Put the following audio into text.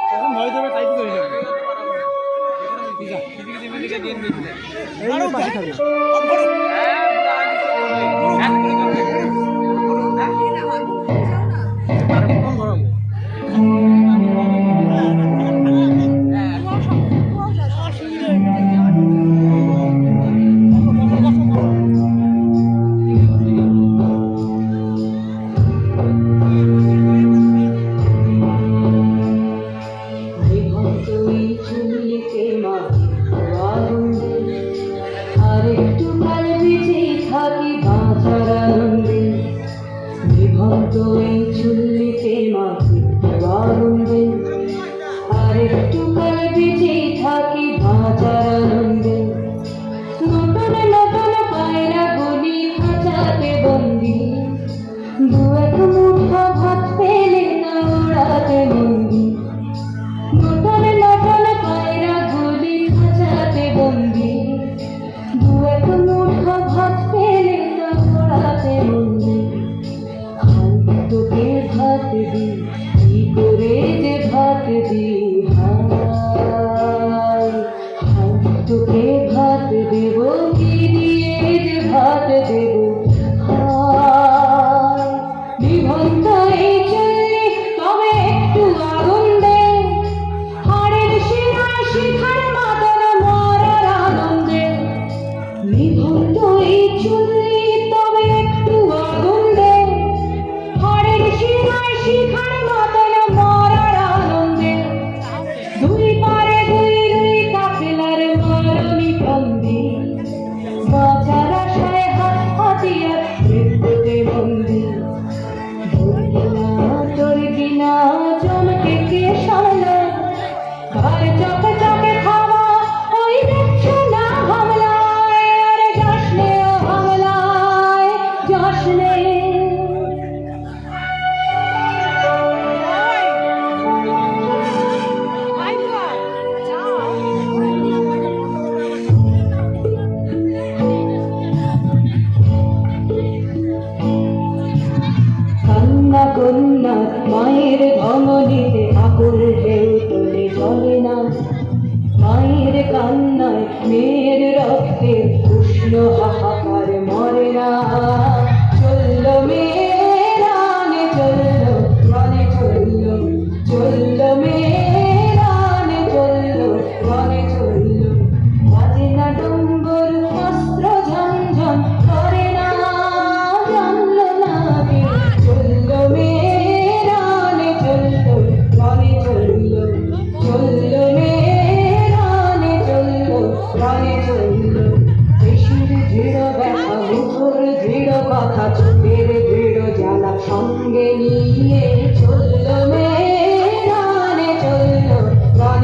তখন ভয় দেবে তাই করে যাবে পাশে থাকবে মায়ের ধমনীতে আকুল ঢেউ তোলে চলে না মায়ের কান্নায় মেয়ের রক্তে উষ্ণ হাহাকার মরে না চলল মেয়ের রানে চলল রানে চলল চলল মেয়ের রানে চলল রানে চলল বাজে না ডম্বর অস্ত্র ঝমঝম করে না জানল না চলল মেয়ের রানে চলল রানে চলল চলল মেয়ের রানে চলল রানে চলল শির দৃঢ় ব্যথা মুখর দৃঢ় কথা চোখের দৃঢ় জ্বালা সঙ্গে